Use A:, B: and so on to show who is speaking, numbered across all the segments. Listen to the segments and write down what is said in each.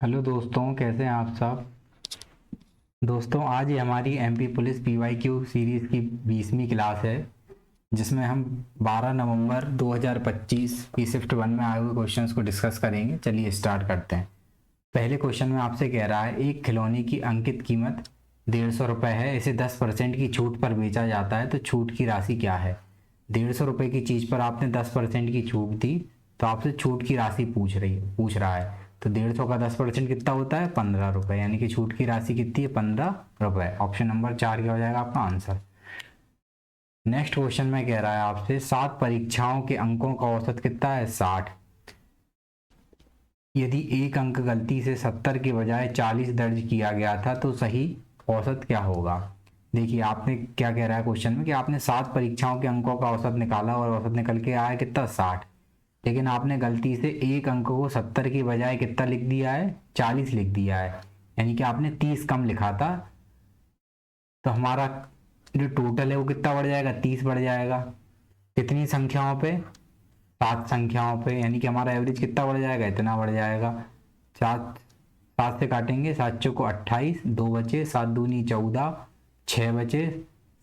A: Hello दोस्तों, कैसे हैं आप सब। दोस्तों, आज ये हमारी एमपी पुलिस पीवाईक्यू सीरीज़ की 20वीं क्लास है, जिसमें हम 12 नवंबर 2025 की शिफ्ट 1 में आए हुए क्वेश्चंस को डिस्कस करेंगे। चलिए स्टार्ट करते हैं। पहले क्वेश्चन में आपसे कह रहा है, एक खिलौने की अंकित कीमत 150 रुपये है, इसे 10% की छूट पर बेचा जाता है, तो छूट की राशि क्या है। 150 रुपये की चीज़ पर आपने 10% की छूट दी, तो आपसे छूट की राशि पूछ रहा है। तो 150 का 10% कितना होता है, 15 रुपये, यानी कि छूट की राशि कितनी है, 15 रुपये। ऑप्शन नंबर 4 क्या हो जाएगा आपका आंसर। नेक्स्ट क्वेश्चन में कह रहा है आपसे, 7 परीक्षाओं के अंकों का औसत कितना है, 60। यदि एक अंक गलती से 70 के बजाय 40 दर्ज किया गया था, तो सही औसत क्या होगा। देखिए, आपने क्या कह रहा है क्वेश्चन में कि आपने 7 परीक्षाओं के अंकों का औसत निकाला और औसत निकल के आया कितना, 60। लेकिन आपने गलती से एक अंक को 70 की बजाय कितना लिख दिया है, 40 लिख दिया है, यानी कि आपने 30 कम लिखा था। तो हमारा जो टोटल है वो कितना बढ़ जाएगा, 30 बढ़ जाएगा। कितनी संख्याओं पे, 7 संख्याओं पे, यानी कि हमारा एवरेज कितना बढ़ जाएगा, इतना बढ़ जाएगा। 7 7 से काटेंगे, 7 चौको 28, 2 बचे, 7 दूनी 14, 6 बचे,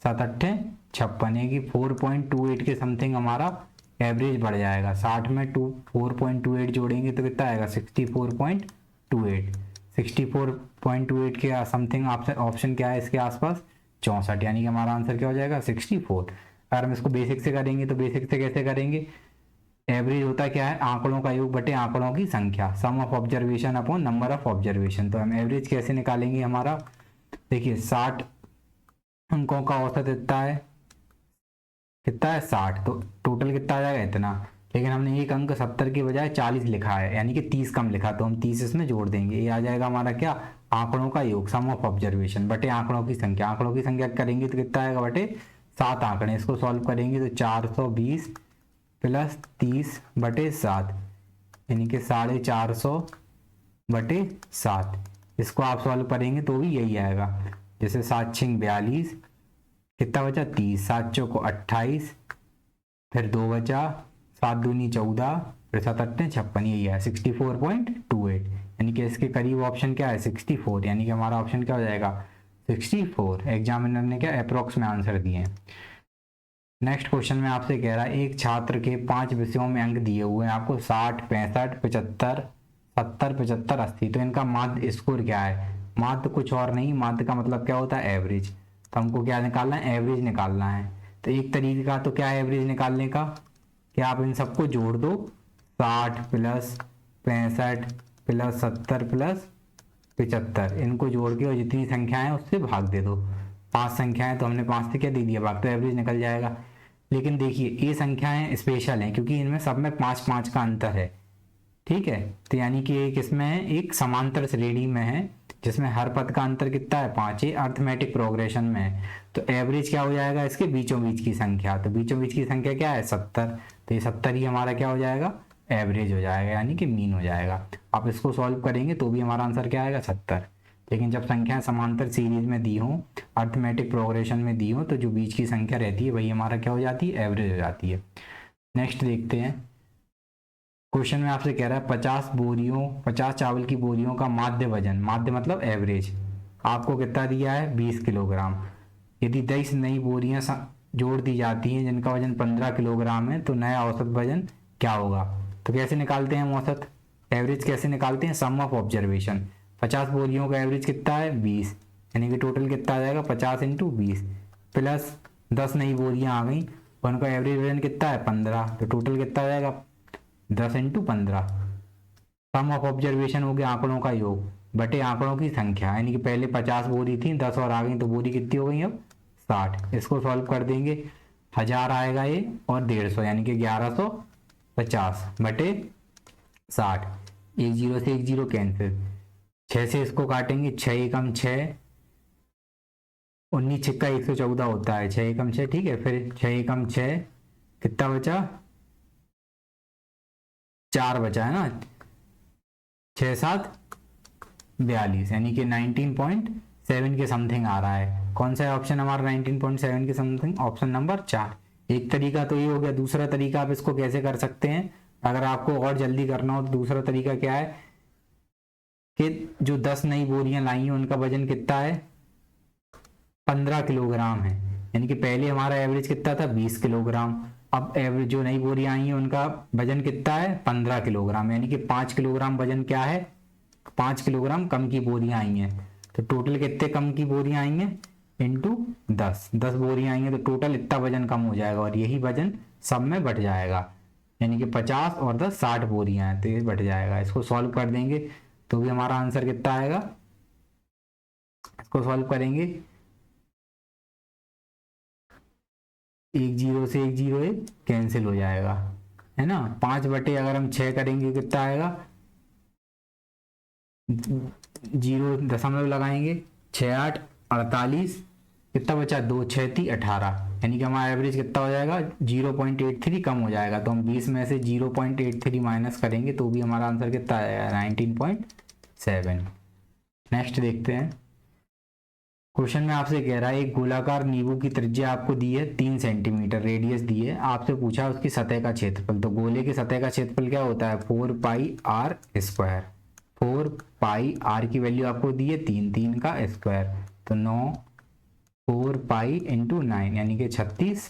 A: 7 अट्ठे 56, यानी कि 4.28 के समथिंग हमारा एवरेज बढ़ जाएगा। 60 में 4.28 जोड़ेंगे तो कितना आएगा, 64.28। 64.28 के समथिंग ऑप्शन क्या है इसके आसपास, 64, यानी कि हमारा आंसर क्या हो जाएगा, 64। अगर हम इसको बेसिक से करेंगे तो बेसिक से कैसे करेंगे, एवरेज होता क्या है, आंकड़ों का योग बटे आंकड़ों की संख्या, sum of observation upon number of observation. तो हम एवरेज कैसे निकालेंगे हमारा, देखिए 60 अंकों का औसत कितना है 60, तो टोटल कितना आ जाएगा, इतना। लेकिन हमने एक अंक 70 के बजाय 40 लिखा है, यानी कि 30 कम लिखा, तो हम 30 इसमें जोड़ देंगे। ये आ जाएगा हमारा क्या, आंकड़ों का योग, सम ऑफ ऑब्जर्वेशन बटे आंकड़ों की संख्या। आंकड़ों की संख्या करेंगे तो कितना आएगा, बटे 7 आंकड़े। इसको सॉल्व करेंगे तो 420 प्लस 30 बटे 7, यानी कि 450 बटे 7। इसको आप सॉल्व करेंगे तो भी यही आएगा। जैसे 7 छिंग 42, कितना बचा, 30, 7 चौको 28, फिर 2 बचा, 7 दूनी 14, फिर 7 अट्ठे 56, यही है 64.28, यानी कि इसके करीब ऑप्शन क्या है, 64, यानी कि हमारा ऑप्शन क्या हो जाएगा, 64। एग्जामिनर ने क्या अप्रोक्स में आंसर दिए हैं। नेक्स्ट क्वेश्चन में आपसे कह रहा है, एक छात्र के 5 विषयों में अंक दिए हुए हैं आपको, 60, 65, 75, 70, 75, 80। तो इनका माध्य स्कोर क्या है। माध्य कुछ और नहीं, माध्य का मतलब क्या होता है, एवरेज। तो हमको क्या निकालना है, एवरेज निकालना है। तो एक तरीका तो क्या है एवरेज निकालने का, कि आप इन सबको जोड़ दो, 60 प्लस 65 प्लस 70 प्लस 75, इनको जोड़ के और जितनी संख्याएं हैं उससे भाग दे दो। 5 संख्याएं तो हमने 5 से क्या दे दिया भाग, तो एवरेज निकल जाएगा। लेकिन देखिए, ये संख्याएं स्पेशल हैं क्योंकि इनमें सब में 5 5 का अंतर है, ठीक है। तो यानी कि एक इसमें है, एक समांतर श्रेणी में है, जिसमें हर पद का अंतर कितना है, 5, ये अर्थमेटिक प्रोग्रेशन में है। तो एवरेज क्या हो जाएगा, इसके बीचों बीच की संख्या। तो बीचों बीच की संख्या क्या है, 70। तो ये 70 ही हमारा क्या हो जाएगा, एवरेज हो जाएगा, यानी कि मीन हो जाएगा। आप इसको सॉल्व करेंगे तो भी हमारा आंसर क्या आएगा, 70। लेकिन जब संख्याएं समांतर सीरीज में दी हों, अर्थमेटिक प्रोग्रेशन में दी हों, तो जो बीच की संख्या रहती है वही हमारा क्या हो जाती है, एवरेज हो जाती है। नेक्स्ट देखते हैं। क्वेश्चन में आपसे कह रहा है, 50 चावल की बोरियों का माध्य वजन, माध्य मतलब एवरेज, आपको कितना दिया है, 20 किलोग्राम। यदि 10 नई बोरियां जोड़ दी जाती हैं जिनका वजन 15 किलोग्राम है, तो नया औसत वजन क्या होगा। तो कैसे निकालते हैं हम औसत, एवरेज कैसे निकालते हैं, सम ऑफ ऑब्जर्वेशन। 50 बोरियों का एवरेज कितना है, 20, यानी कि टोटल कितना आ जाएगा, 50 इंटू 20, प्लस 10 नई बोरियां आ गई, उनका एवरेज वजन कितना है, 15, तो टोटल कितना आ जाएगा, 10 इंटू 15। सम ऑफ ऑब्जर्वेशन हो गया आंकड़ों का योग बटे आंकड़ों की संख्या, यानी कि पहले 50 बोरी थी, 10 और आ गई, तो बोरी कितनी हो गई अब, 60। इसको सॉल्व कर देंगे, 1000 आएगा ये और 150, यानी कि 1150 बटे 60। एक जीरो से एक जीरो कैंसिल, 6 से इसको काटेंगे, 6 एकम 6, 19 छिक्का 114 होता है, 6 एकम 6, ठीक है। फिर 6 एकम 6, कितना बचा, 4 बचा है ना, 6 7 42, यानी कि 19.7 के समथिंग आ रहा है। कौन सा ऑप्शन हमारा 19.7 के समथिंग, ऑप्शन नंबर 4। एक तरीका तो ये हो गया। दूसरा तरीका आप इसको कैसे कर सकते हैं, अगर आपको और जल्दी करना हो तो दूसरा तरीका क्या है, कि जो 10 नई बोरियां लाई हैं उनका वजन कितना है, 15 किलोग्राम है। यानी कि पहले हमारा एवरेज कितना था, 20 किलोग्राम। अब एवरेज जो नई बोरियां आई हैं उनका वजन कितना है, 15 किलोग्राम। यानी कि 5 किलोग्राम वजन क्या है, 5 किलोग्राम कम की बोरियां आई हैं। तो टोटल कितने कम की बोरियां आई हैं, इंटू 10 बोरियां आई हैं, तो टोटल इतना वजन कम हो जाएगा और यही वजन सब में बढ़ जाएगा। यानी कि 50 और 10 60 बोरियां हैं, तो ये बढ़ जाएगा। इसको सॉल्व कर देंगे तो भी हमारा आंसर कितना आएगा, इसको सॉल्व करेंगे, एक जीरो से एक जीरो एक कैंसिल हो जाएगा, है ना। 5 बटे अगर हम 6 करेंगे कितना आएगा, जीरो दशमलव लगाएंगे, 6 8 48, कितना बचा, 2 6 3 18। यानी कि हमारा एवरेज कितना हो जाएगा, 0.83 कम हो जाएगा। तो हम 20 में से 0.83 माइनस करेंगे तो भी हमारा आंसर कितना आएगा, 19.7। नेक्स्ट देखते हैं। क्वेश्चन में आपसे कह रहा है एक गोलाकार नींबू की त्रिज्या आपको दी है 3 सेंटीमीटर, रेडियस दी है, आपसे पूछा है उसकी सतह का क्षेत्रफल। तो गोले की सतह का क्षेत्रफल क्या होता है, 4πr²। 4πr की वैल्यू आपको दी है 3, 3 का स्क्वायर, तो 9 4 पाई इंटू 9 यानी कि 36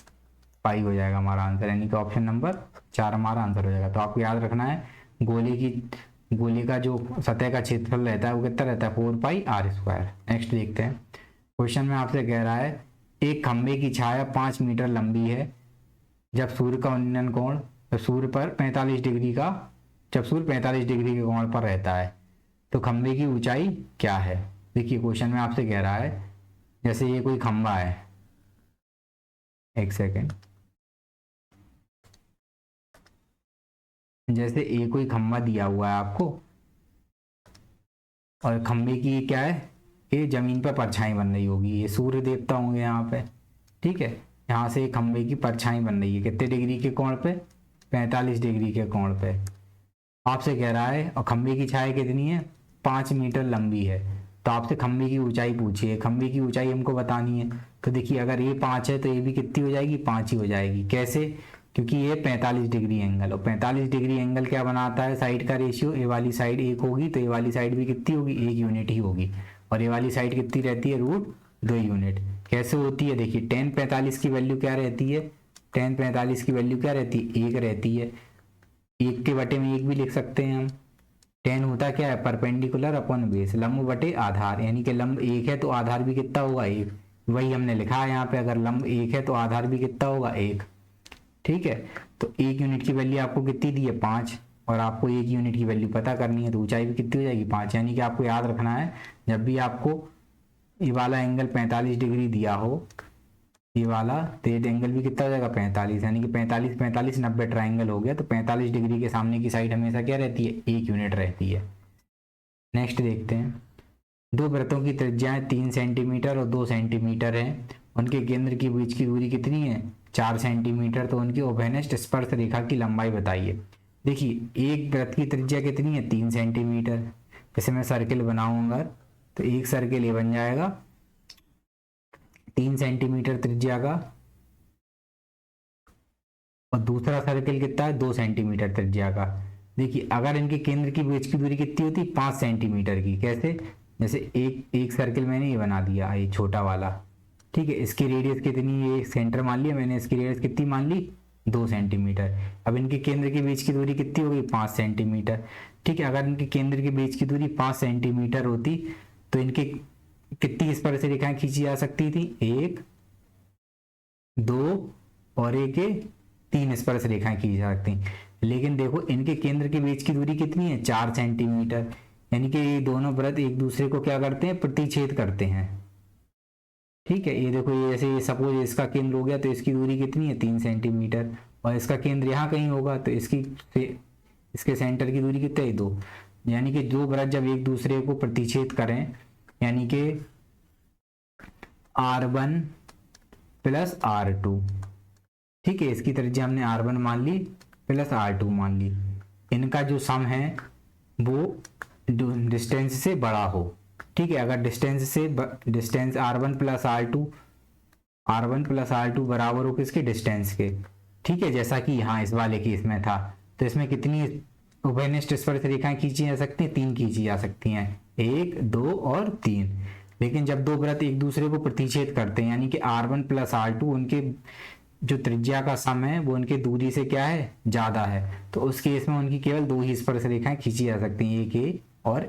A: पाई हो जाएगा हमारा आंसर। यानी कि ऑप्शन नंबर 4 हमारा आंसर हो जाएगा। तो आपको याद रखना है गोले का जो सतह का क्षेत्रफल रहता है वो कितना रहता है, 4πr²। नेक्स्ट देखते हैं। क्वेश्चन में आपसे कह रहा है एक खंबे की छाया 5 मीटर लंबी है जब सूर्य का उन्नयन कोण सूर्य पर 45 डिग्री का जब सूर्य 45 डिग्री के कोण पर रहता है तो खंबे की ऊंचाई क्या है। देखिए क्वेश्चन में आपसे कह रहा है जैसे ये कोई खंबा है, एक सेकेंड, जैसे ये कोई खंबा दिया हुआ है आपको और खंबे की क्या है, ये जमीन पर परछाई बन रही होगी, ये सूर्य देवता होंगे यहाँ पे, ठीक है। यहाँ से खंबे की परछाई बन रही है कितने डिग्री के कोण पे, 45 डिग्री के कोण पे। आपसे कह रहा है और खंबे की छाया कितनी है, 5 मीटर लंबी है। तो आपसे खंबे की ऊंचाई पूछी है, खंबे की ऊंचाई हमको बतानी है। तो देखिए अगर ये 5 है तो ये भी कितनी हो जाएगी, 5 ही हो जाएगी। कैसे, क्योंकि ये 45 डिग्री एंगल, और 45 डिग्री एंगल क्या बनाता है, साइड का रेशियो, ए वाली साइड 1 होगी तो ये वाली साइड भी कितनी होगी, 1 यूनिट ही होगी। और ये वाली साइड कितनी रहती है, √2 यूनिट। कैसे होती है, देखिए tan 45 की वैल्यू क्या रहती है, tan 45 की वैल्यू क्या रहती है, 1 रहती है। 1 के बटे में 1 भी लिख सकते हैं हम। tan होता क्या है, परपेंडिकुलर अपॉन बेस, लंब बटे आधार, यानी कि लंब 1 है तो आधार भी कितना होगा, 1। वही हमने लिखा है यहाँ पे, अगर लंब 1 है तो आधार भी कितना होगा, 1। ठीक है, तो 1 यूनिट की वैल्यू आपको कितनी दी है, 5, और आपको 1 यूनिट की वैल्यू पता करनी है तो ऊंचाई भी कितनी हो जाएगी, 5। यानी कि आपको याद रखना है जब भी आपको ये वाला एंगल 45 डिग्री दिया हो, ये वाला, तो ये एंगल भी कितना हो जाएगा, 45। यानी कि 45 45 90 ट्राइंगल हो गया। तो 45 डिग्री के सामने की साइड हमेशा क्या रहती है, 1 यूनिट रहती है। नेक्स्ट देखते हैं। दो वृत्तों की त्रिज्याएं 3 सेंटीमीटर और 2 सेंटीमीटर हैं, उनके केंद्र के बीच की दूरी कितनी है, 4 सेंटीमीटर। तो उनकी उभयनिष्ठ स्पर्श रेखा की लंबाई बताइए। देखिए एक वृत्त की त्रिज्या कितनी है, 3 सेंटीमीटर। जैसे मैं सर्किल बनाऊंगा तो एक सर्किल ये बन जाएगा 3 सेंटीमीटर त्रिज्या का, और दूसरा सर्किल कितना है, 2 सेंटीमीटर त्रिज्या का। देखिए अगर इनके केंद्र की बीच की दूरी कितनी होती है, 5 सेंटीमीटर की। कैसे, जैसे एक सर्किल मैंने ये बना दिया, ये छोटा वाला, ठीक है। इसकी रेडियस कितनी, ये सेंटर मान लिया मैंने, इसकी रेडियस कितनी मान ली, 2 सेंटीमीटर। अब इनके केंद्र के बीच की दूरी कितनी होगी, 5 सेंटीमीटर। ठीक है, अगर इनके केंद्र के बीच की दूरी 5 सेंटीमीटर होती तो इनके कितनी स्पर्श रेखाएं खींची जा सकती थी, 1 2 और 3 स्पर्श रेखाएं खींची जा सकती। लेकिन देखो इनके केंद्र के बीच की दूरी कितनी है, 4 सेंटीमीटर। यानी कि ये दोनों वृत्त एक दूसरे को क्या करते हैं, प्रतिच्छेद करते हैं। ठीक है, ये देखो ये जैसे सपोज इसका केंद्र हो गया तो इसकी दूरी कितनी है, 3 सेंटीमीटर, और इसका केंद्र यहाँ कहीं होगा तो इसके सेंटर की दूरी कितनी है, 2। यानी कि दो वृत्त जब एक दूसरे को प्रतिच्छेद करें, यानी कि R1 प्लस R2, ठीक है, इसकी त्रिज्या हमने R1 मान ली प्लस R2 मान ली, इनका जो सम है वो डिस्टेंस से बड़ा हो। ठीक है, अगर डिस्टेंस R1 प्लस R2 बराबर हो किसके, डिस्टेंस के। ठीक है, जैसा कि यहाँ इस वाले केस में था, तो इसमें कितनी उभयनिष्ठ स्पर्श रेखाएं खींची जा सकती हैं, 3 खींची जा सकती हैं, 1 2 और 3। लेकिन जब दो वृत्त एक दूसरे को प्रतिच्छेद करते हैं यानी कि R1 प्लस R2, उनके जो त्रिज्या का सम है वो उनकी दूरी से क्या है, ज्यादा है, तो उस केस में उनकी केवल 2 ही स्पर्श रेखाएं खींची जा सकती हैं, एक ये और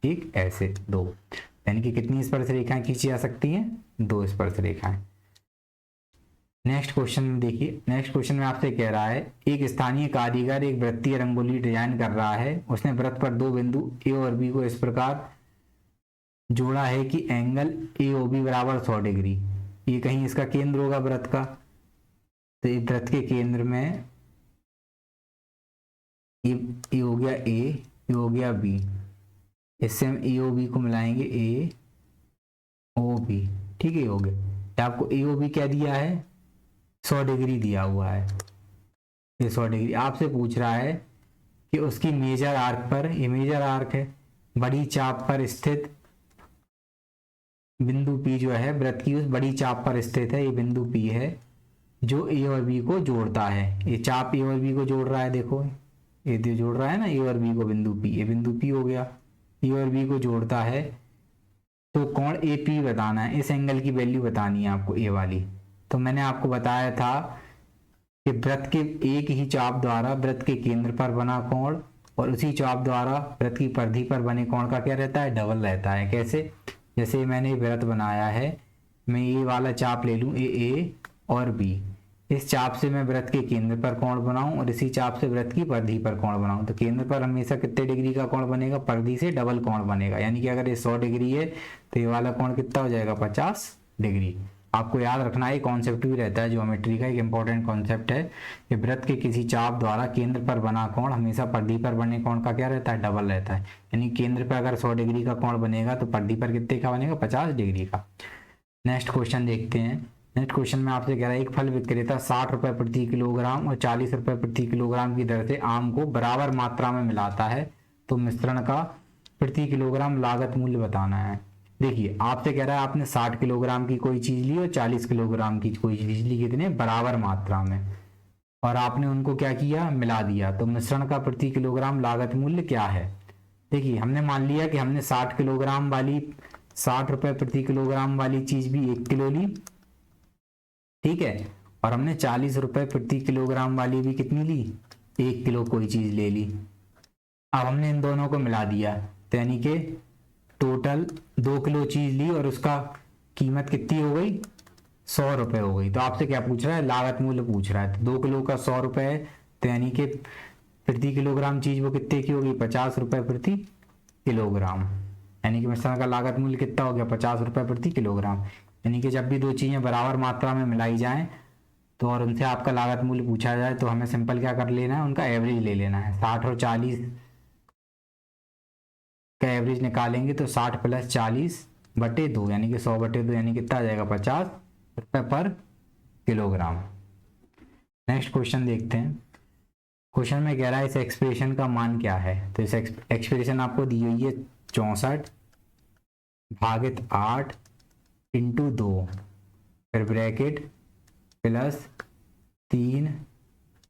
A: एक ऐसे 2। यानी कि कितनी स्पर्श रेखाएं खींची जा सकती हैं, 2 स्पर्श रेखाएं। नेक्स्ट क्वेश्चन में देखिए, नेक्स्ट क्वेश्चन में आपसे कह रहा है एक स्थानीय कारीगर एक वृत्तीय रंगोली डिजाइन कर रहा है। उसने वृत्त पर दो बिंदु ए और बी को इस प्रकार जोड़ा है कि एंगल ए ओ बी बराबर 100 डिग्री। ये कहीं इसका केंद्र होगा वृत्त का, तो इस वृत्त के केंद्र में ये हो गया ए, ये हो गया बी, इससे हम ए ओ बी को मिलाएंगे, ए ओ बी, ठीक है, हो गया। आपको ए ओ बी क्या दिया है, 100 डिग्री दिया हुआ है, ये 100 डिग्री। आपसे पूछ रहा है कि उसकी मेजर आर्क पर, ये मेजर आर्क है, बड़ी चाप पर स्थित बिंदु P जो है वृत्त की उस बड़ी चाप पर स्थित है, ये बिंदु P है जो ए और बी को जोड़ता है। ये चाप ए और बी को जोड़ रहा है, देखो ये जोड़ रहा है ना ए और बी को, बिंदु P, ये बिंदु P हो गया, ए और बी को जोड़ता है। तो कोण ए पी बताना है, इस एंगल की वैल्यू बतानी है आपको, ए वाली। तो मैंने आपको बताया था कि वृत्त के एक ही चाप द्वारा वृत्त के केंद्र पर बना कोण और उसी चाप द्वारा वृत्त की परिधि पर बने कोण का क्या रहता है, डबल रहता है। कैसे, जैसे मैंने वृत्त बनाया है, मैं ये वाला चाप ले लूँ, ए और बी, इस चाप से मैं वृत्त के केंद्र पर कोण बनाऊं और इसी चाप से वृत्त की परिधि पर कोण बनाऊं, तो केंद्र पर हमेशा कितने डिग्री का कोण बनेगा, परिधि से डबल कोण बनेगा। यानी कि अगर ये 100 डिग्री है तो ये वाला कोण कितना हो जाएगा, 50 डिग्री। आपको याद रखना है, कॉन्सेप्ट भी रहता है ज्योमेट्री का, एक इंपॉर्टेंट कॉन्सेप्ट है कि वृत्त के किसी चाप द्वारा केंद्र पर बना कोण हमेशा परिधि पर बने कोण का क्या रहता है, डबल रहता है। यानी केंद्र पर अगर 100 डिग्री का कोण बनेगा तो परिधि पर कितने का बनेगा, 50 डिग्री का। नेक्स्ट क्वेश्चन देखते हैं। नेक्स्ट क्वेश्चन में आपसे कह रहा है एक फल विक्रेता 60 रुपए प्रति किलोग्राम और 40 रुपए प्रति किलोग्राम की दर से आम को बराबर मात्रा में मिलाता है, तो मिश्रण का प्रति किलोग्राम लागत मूल्य बताना है। देखिए आपसे कह रहा है आपने 60 किलोग्राम की कोई चीज ली और 40 किलोग्राम की कोई चीज ली, कितने बराबर मात्रा में, और आपने उनको क्या किया, मिला दिया, तो मिश्रण का प्रति किलोग्राम लागत मूल्य क्या है। देखिए हमने मान लिया कि हमने 60 किलोग्राम वाली, 60 रुपए प्रति किलोग्राम वाली चीज भी 1 किलो ली, ठीक है, और हमने 40 रुपए प्रति किलोग्राम वाली भी कितनी ली, 1 किलो कोई चीज ले ली। अब हमने इन दोनों को मिला दिया, तो यानी कि टोटल 2 किलो चीज ली और उसका कीमत कितनी हो गई, 100 रुपए हो गई। तो आपसे क्या पूछ रहा है, लागत मूल्य पूछ रहा है। तो 2 किलो का 100 रुपए है, तो यानी कि प्रति किलोग्राम चीज वो कितने की होगी, 50 रुपए प्रति किलोग्राम। यानी कि मिश्रण का लागत मूल्य कितना हो गया, 50 रुपए प्रति किलोग्राम। यानी कि जब भी दो चीजें बराबर मात्रा में मिलाई जाएं तो और उनसे आपका लागत मूल्य पूछा जाए तो हमें सिंपल क्या कर लेना है, उनका एवरेज ले लेना है। 60 और 40 का एवरेज निकालेंगे तो 60 प्लस 40 बटे 2 यानी कि 100 बटे 2 यानी कितना आ जाएगा, 50 रुपये पर किलोग्राम। नेक्स्ट क्वेश्चन देखते हैं। क्वेश्चन में कह रहा है इस एक्सप्रेशन का मान क्या है। तो इस एक्सप्रेशन आपको दी हुई है 64 भागित 8 इंटू 2 फिर ब्रैकेट प्लस 3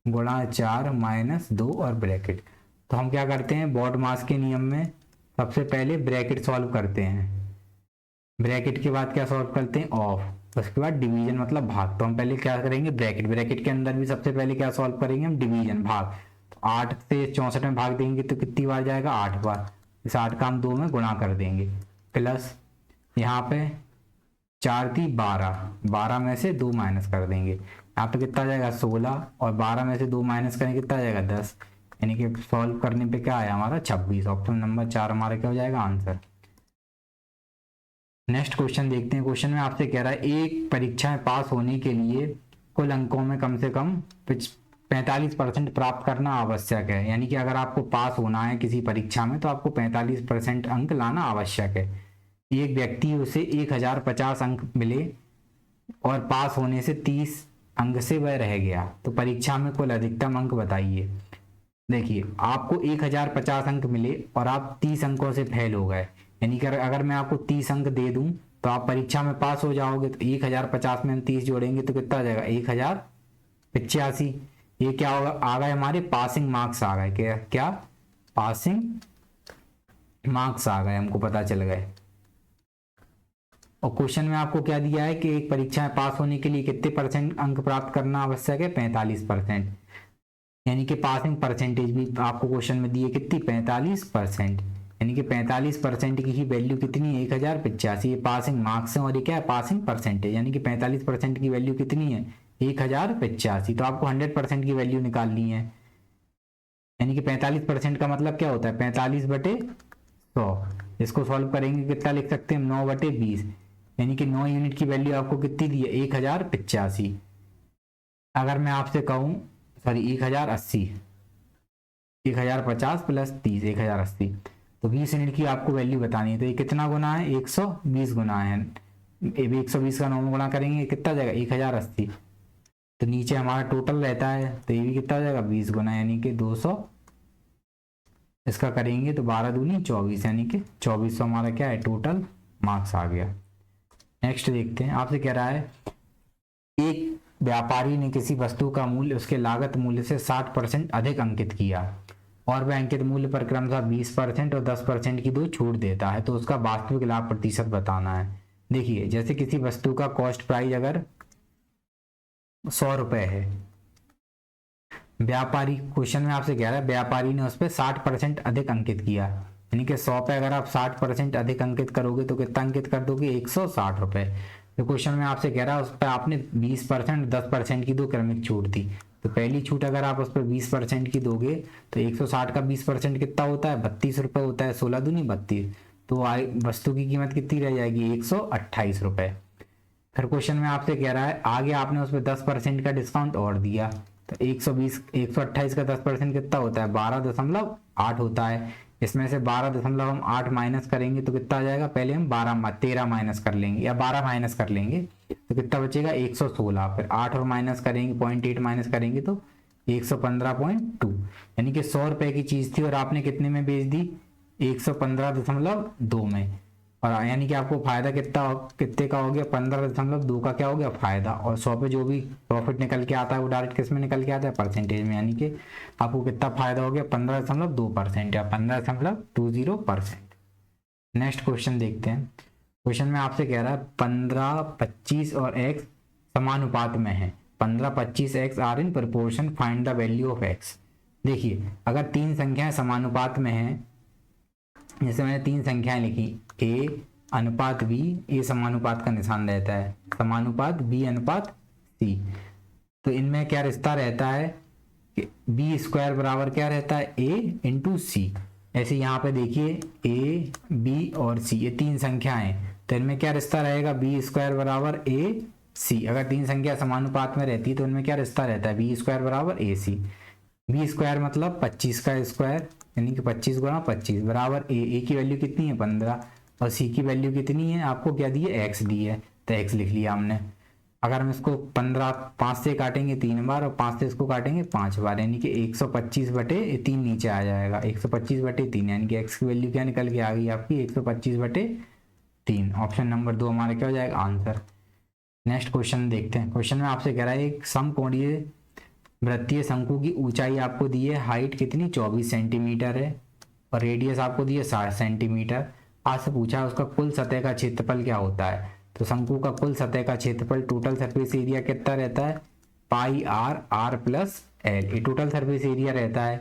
A: गुणा 4 माइनस 2 और ब्रैकेट। तो हम क्या करते हैं, बॉड मास के नियम में सबसे पहले ब्रैकेट सॉल्व करते हैं, ब्रैकेट के बाद क्या सॉल्व करते हैं, ऑफ, उसके बाद डिवीजन मतलब भाग। तो हम पहले क्या करेंगे, ब्रैकेट के अंदर भी सबसे पहले क्या सॉल्व करेंगे हम, डिवीजन भाग। तो 8 से 64 में भाग देंगे तो कितनी बार जाएगा, 8 बार। इस 8 का हम 2 में गुणा कर देंगे, प्लस यहाँ पे 4 थी 12 में से 2 माइनस कर देंगे, यहाँ पे कितना जाएगा 16, और 12 में से 2 माइनस करेंगे कितना जाएगा 10, यानी कि सॉल्व करने पे क्या आया हमारा 26। ऑप्शन नंबर 4 हमारा क्या हो जाएगा आंसर। नेक्स्ट क्वेश्चन देखते हैं। क्वेश्चन में आपसे कह रहा है एक परीक्षा में पास होने के लिए कुल अंकों में कम से कम 45% प्राप्त करना आवश्यक है। यानी कि अगर आपको पास होना है किसी परीक्षा में तो आपको 45% अंक लाना आवश्यक है। एक व्यक्ति उसे 1050 अंक मिले और पास होने से 30 अंक से वह रह गया, तो परीक्षा में कुल अधिकतम अंक बताइए। देखिए आपको 1050 अंक मिले और आप 30 अंकों से फेल हो गए, यानी कि अगर मैं आपको 30 अंक दे दूं तो आप परीक्षा में पास हो जाओगे। तो 1050 में हम 30 जोड़ेंगे तो कितना आ जाएगा 1085, ये क्या होगा, आ गए हमारे पासिंग मार्क्स आ गए, क्या क्या पासिंग मार्क्स आ गए, हमको पता चल गए। और क्वेश्चन में आपको क्या दिया है कि एक परीक्षा में पास होने के लिए कितने परसेंट अंक प्राप्त करना आवश्यक है, 45%। यानी कि पासिंग परसेंटेज भी आपको क्वेश्चन में दिए कितनी, 45%। यानी कि 45% की ही वैल्यू कितनी है, 1085। ये पासिंग मार्क्स है और ये क्या है, पासिंग परसेंटेज। यानी कि 45% की वैल्यू कितनी है, 1085। तो आपको 100% की वैल्यू निकालनी है। यानी कि 45% का मतलब क्या होता है, 45/100। इसको सॉल्व करेंगे कितना लिख सकते हैं, 9/20। यानी कि 9 यूनिट की वैल्यू आपको कितनी दी है, 1085। अगर मैं आपसे कहूँ, सॉरी 1080, 1050 प्लस 30, 1080, तो 20 यूनिट की आपको वैल्यू बतानी है। तो ये कितना गुना है, 120 गुना है। 120 का 9 में गुना करेंगे कितना जाएगा, 1080। तो नीचे हमारा टोटल रहता है, तो ये भी कितना हो जाएगा, 20 गुना, यानी कि 200। इसका करेंगे तो 12 दूनी 24, यानी कि 2400 हमारा क्या है, टोटल मार्क्स आ गया। नेक्स्ट देखते हैं, आपसे कह रहा है एक व्यापारी ने किसी वस्तु का मूल्य उसके लागत मूल्य से 60% अधिक अंकित किया और वह अंकित मूल्य पर क्रमशः 20% और 10% की दो छूट देता है, तो उसका वास्तविक लाभ प्रतिशत बताना है। देखिए, जैसे किसी वस्तु का कॉस्ट प्राइस अगर 100 रुपए है, व्यापारी, क्वेश्चन में आपसे कह रहा है व्यापारी ने उस पर 60% अधिक अंकित किया। यानी कि 100 पे अगर आप 60% अधिक अंकित करोगे तो कितना अंकित कर दोगे, 160 रुपए। तो क्वेश्चन में आपसे कह रहा है उस पर आपने 20% 10% की दो क्रमिक छूट दी। तो पहली छूट अगर आप उस पर 20% की दोगे तो 160 का 20% कितना होता है, 32 रुपए होता है, 16 दूनी 32। तो वस्तु की कीमत कितनी रह जाएगी, 128 रुपए। फिर क्वेश्चन में आपसे कह रहा है आगे आपने उस पर 10% का डिस्काउंट और दिया, तो 128 का 10% कितना होता है, 12.8 होता है। इसमें से 12.8 माइनस करेंगे तो कितना आ जाएगा, पहले हम 13 माइनस कर लेंगे या 12 माइनस कर लेंगे, तो कितना बचेगा, 116। फिर 8 और माइनस करेंगे, 0.8 माइनस करेंगे तो 115.2। यानी कि 100 रुपए की चीज थी और आपने कितने में बेच दी, 115.2 में। और यानी कि आपको फायदा कितने का हो गया, 15.2 का क्या हो गया, फायदा। और 100 पे जो भी प्रॉफिट निकल के आता है वो डायरेक्ट किस में निकल के आता है, परसेंटेज में। यानी कि आपको कितना फायदा हो गया, 15.2% या 15.20%। नेक्स्ट क्वेश्चन देखते हैं। क्वेश्चन में आपसे कह रहा है 15, 25 और x समानुपात में है। 15, 25 x are in proportion, find the value of x। देखिए, अगर तीन संख्याएं समानुपात में हैं, जैसे मैंने तीन संख्याएं लिखी, a अनुपात b, a समानुपात का निशान रहता है, समानुपात b अनुपात c। तो इनमें क्या रिश्ता रहता है कि बी स्क्वायर बराबर क्या रहता है, a इंटू सी। ऐसे यहाँ पे देखिए a b और c, ये तीन संख्याएं, तो इनमें क्या रिश्ता रहेगा, बी स्क्वायर बराबर a c। अगर तीन संख्या समानुपात में रहती है तो इनमें क्या रिश्ता रहता है, बी स्क्वायर बराबर a c। बी स्क्वायर मतलब 25 का स्क्वायर, यानी कि 25 गुणा 25 बराबर ए की वैल्यू कितनी है, 15, और सी की वैल्यू कितनी है, आपको क्या दी है, एक्स दी है, तो एक्स लिख लिया हमने। अगर हम इसको 15 5 से काटेंगे 3 बार और 5 से इसको काटेंगे 5 बार, यानी कि 125/3 नीचे आ जाएगा, 125/3। यानी कि एक्स की वैल्यू क्या निकल के आ गई आपकी, 125/3। ऑप्शन नंबर 2 हमारा क्या हो जाएगा, आंसर। नेक्स्ट क्वेश्चन देखते हैं। क्वेश्चन में आपसे कह रहा है एक समकोणीय वृत्तीय शंकु की ऊंचाई आपको दी है, हाइट कितनी 24 सेंटीमीटर है और रेडियस आपको दी है 60 सेंटीमीटर। आपसे पूछा है उसका कुल सतह का क्षेत्रफल क्या होता है। तो शंकु का कुल सतह का क्षेत्रफल, टोटल सरफेस एरिया कितना रहता है, पाई आर आर प्लस एल, ये टोटल सरफेस एरिया रहता है।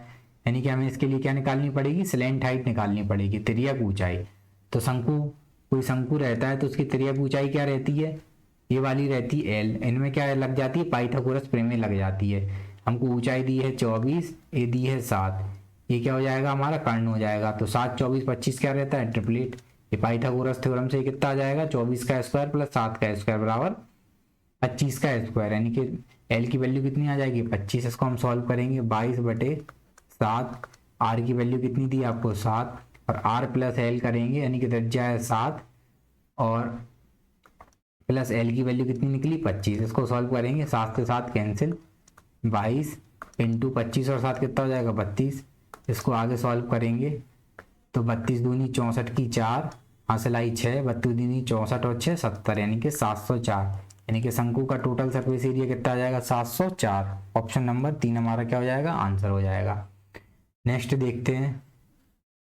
A: यानी कि हमें इसके लिए क्या निकालनी पड़ेगी, स्लैंट हाइट निकालनी पड़ेगी, तिर्यक ऊंचाई। तो शंकु, कोई शंकु रहता है तो उसकी तिर्यक ऊंचाई क्या रहती है, ये वाली रहती है एल। इनमें क्या लग जाती है, पाइथागोरस प्रमेय लग जाती है। हमको ऊंचाई दी है 24, ये दी है 7, ये क्या हो जाएगा हमारा कर्ण हो जाएगा। तो 7, 24, 25 क्या रहता है, ट्रिपलेट। ये पाइथागोरस थ्योरम से कितना आ जाएगा, 24 का स्क्वायर प्लस 7 का स्क्वायर बराबर 25 का स्क्वायर। यानी कि एल की वैल्यू कितनी आ जाएगी, 25। इसको हम सॉल्व करेंगे, 22/7। आर की वैल्यू कितनी दी आपको, 7, और आर प्लस एल करेंगे, यानी कि त्रिज्या है 7 और प्लस एल की वैल्यू कितनी निकली, 25। इसको सॉल्व करेंगे, 7 से 7 कैंसिल, 22 इंटू 25 और 7 कितना हो जाएगा, 32। इसको आगे सॉल्व करेंगे तो 32 दूनी 64 की 4, हासिल आई 6, 32 दूनी 64 और 6 70, यानी कि 704। यानी कि शंकु का टोटल सरफेस एरिया कितना आ जाएगा 704। ऑप्शन नंबर 3 हमारा क्या हो जाएगा, आंसर हो जाएगा। नेक्स्ट देखते हैं।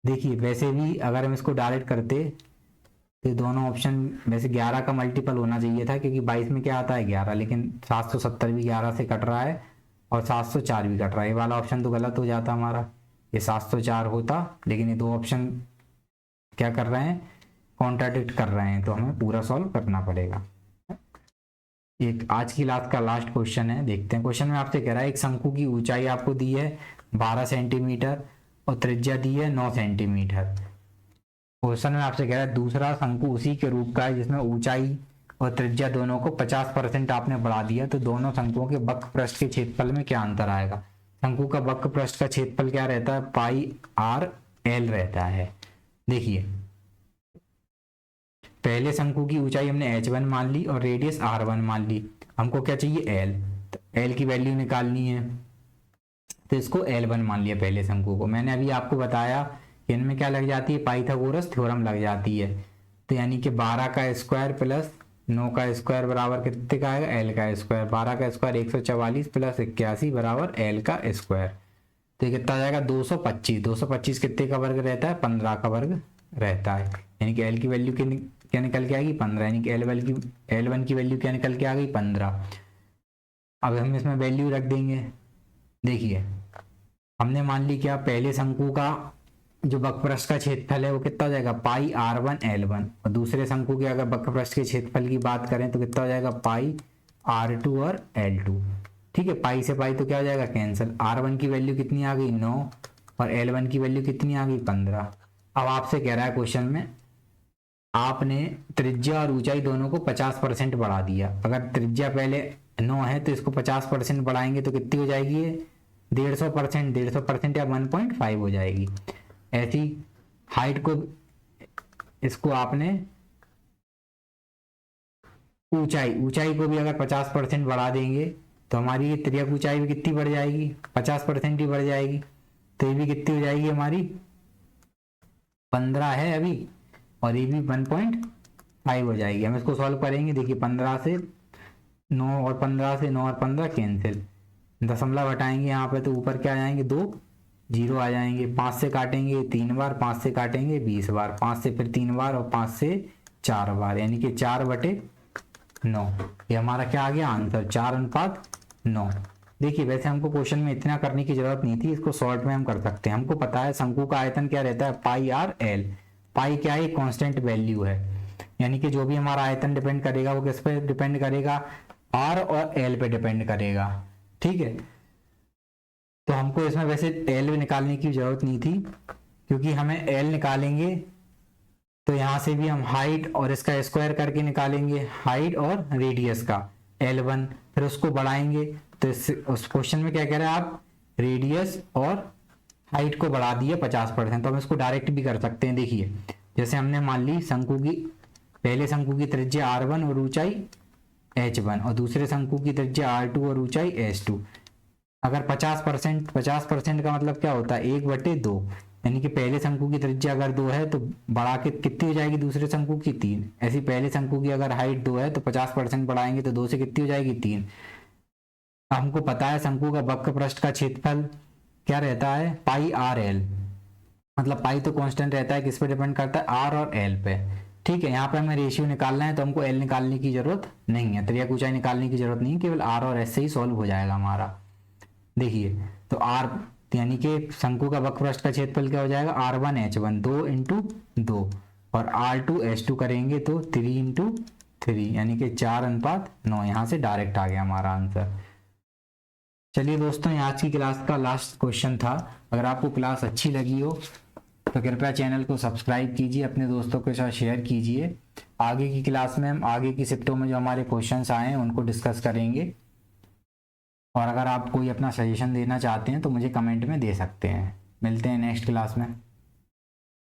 A: देखिए वैसे भी अगर हम इसको डायरेक्ट करते तो दोनों ऑप्शन, वैसे 11 का मल्टीपल होना चाहिए था क्योंकि 22 में क्या आता है 11, लेकिन 770 भी 11 से कट रहा है और 704 भी कट रहा है। ये वाला ऑप्शन तो गलत हो जाता हमारा, ये 704 होता, लेकिन ये दो ऑप्शन क्या कर रहे हैं, कॉन्ट्राडिक्ट कर रहे हैं, तो हमें पूरा सॉल्व करना पड़ेगा। एक आज की क्लास का लास्ट क्वेश्चन है, देखते हैं। क्वेश्चन में आपसे कह रहा है एक शंकु की ऊंचाई आपको दी है 12 सेंटीमीटर और त्रिज्या दी है 9 सेंटीमीटर। क्वेश्चन में आपसे कह रहा है दूसरा शंकु उसी के रूप का है जिसमें ऊंचाई और त्रिज्या दोनों को 50% आपने बढ़ा दिया, तो दोनों शंकुओं के वक्र पृष्ठ के क्षेत्रफल में क्या अंतर आएगा। शंकु का वक्र पृष्ठ का क्षेत्रफल क्या रहता है, पाई आर एल रहता है। देखिए पहले शंकु की ऊंचाई हमने h1 मान ली और रेडियस r1 मान ली, हमको क्या चाहिए l, तो l की वैल्यू निकालनी है, तो इसको l1 मान लिया पहले शंकु को। मैंने अभी आपको बताया कि इनमें क्या लग जाती है, पाइथागोरस थ्योरम लग जाती है, तो यानी कि 12 का स्क्वायर प्लस 9 का स्क्वायर बराबर कितने का आएगा, l का स्क्वायर। 12 का स्क्वायर 144 प्लस 81 बराबर l का स्क्वायर, तो ये कितना आ जाएगा 225। 225 कितने का वर्ग रहता है, 15 का वर्ग रहता है, यानी कि l की वैल्यू क्या निकल के आएगी 15, यानी कि L1 की वैल्यू क्या निकल के आ गई 15। अब हम इसमें वैल्यू रख देंगे। देखिए हमने मान ली क्या, पहले शंकु का जो वक्र पृष्ठ का क्षेत्रफल है वो कितना हो जाएगा, पाई r1 L1, और दूसरे शंकु के अगर वक्र पृष्ठ के क्षेत्रफल की बात करें तो कितना हो जाएगा, पाई r2 और L2। ठीक है, पाई से पाई तो क्या हो जाएगा, कैंसिल। r1 की वैल्यू कितनी आ गई 9 और L1 की वैल्यू कितनी आ गई 15। अब आपसे कह रहा है क्वेश्चन में आपने त्रिज्या और ऊंचाई दोनों को 50% बढ़ा दिया। अगर त्रिज्या पहले 9 है तो इसको 50% बढ़ाएंगे तो कितनी हो जाएगी ये 150%, 150% या 1.5 हो जाएगी। ऐसी हाइट को, इसको आपने ऊंचाई को भी अगर 50% बढ़ा देंगे तो हमारी ये त्रिज्या ऊंचाई भी कितनी बढ़ जाएगी, 50% ही बढ़ जाएगी, तो ये भी कितनी हो जाएगी हमारी 15 है अभी, और ये भी 1.5 हो जाएगी। हम इसको सॉल्व करेंगे। देखिए 15 से 9 और 15 से 9 और 15 कैंसिल, दशमलव हटाएंगे यहाँ पे तो ऊपर क्या आ जाएंगे 2 जीरो आ जाएंगे। 5 से काटेंगे 3 बार, 5 से काटेंगे 20 बार, 5 से फिर 3 बार और 5 से 4 बार, यानी कि 4/9। ये हमारा क्या आ गया आंसर, 4:9। देखिए वैसे हमको क्वेश्चन में इतना करने की जरूरत नहीं थी, इसको शॉर्ट में हम कर सकते हैं। हमको पता है शंकु का आयतन क्या रहता है, पाई आर एल। पाई क्या है, कांस्टेंट वैल्यू है, यानी कि जो भी हमारा आयतन डिपेंड करेगा वो किस पे डिपेंड करेगा, आर और एल पे डिपेंड करेगा। ठीक है, तो हमको इसमें वैसे एल निकालने की जरूरत नहीं थी, क्योंकि हमें एल निकालेंगे तो यहाँ से भी हम हाइट और इसका स्क्वायर करके निकालेंगे, हाइट और रेडियस का L1, फिर उसको बढ़ाएंगे। तो उस क्वेश्चन में क्या कह रहा है आप, रेडियस और हाइट को बढ़ा दिए 50%, तो हम इसको डायरेक्ट भी कर सकते हैं। देखिए जैसे हमने मान ली शंकु की, पहले शंकु की त्रिज्या r1 और ऊंचाई h1 और दूसरे शंकु की त्रिज्या r2 और ऊंचाई h2। अगर 50% का मतलब क्या होता है 1/2, यानी कि पहले शंकु की त्रिज्या अगर 2 है तो बढ़ा के कितनी हो जाएगी दूसरे शंकु की 3। ऐसी पहले शंकु की अगर हाइट 2 है तो 50% बढ़ाएंगे तो 2 से कितनी हो जाएगी 3। हमको पता है शंकु का वक्र पृष्ठ का क्षेत्रफल क्या रहता है, पाई आर एल, मतलब पाई तो कांस्टेंट रहता है, किस पे डिपेंड करता है, आर और एल पे। ठीक है, यहाँ पे हमें रेशियो निकालना है तो हमको एल निकालने की जरूरत नहीं है, त्रिज्या की ऊंचाई निकालने की जरूरत नहीं है, केवल आर और एस से ही सॉल्व हो जाएगा हमारा। देखिए तो आर यानी कि शंकु का वक्र पृष्ठ का क्षेत्रफल क्या हो जाएगा, r1 h1 2 × 2 और r2 h2 करेंगे तो 3 × 3, यानी कि 4:9। यहाँ से डायरेक्ट आ गया हमारा आंसर। चलिए दोस्तों, ये आज की क्लास का लास्ट क्वेश्चन था। अगर आपको क्लास अच्छी लगी हो तो कृपया चैनल को सब्सक्राइब कीजिए, अपने दोस्तों के साथ शेयर कीजिए। आगे की क्लास में हम आगे की शिफ्टों में जो हमारे क्वेश्चंस आए हैं उनको डिस्कस करेंगे, और अगर आप कोई अपना सजेशन देना चाहते हैं तो मुझे कमेंट में दे सकते हैं। मिलते हैं नेक्स्ट क्लास में।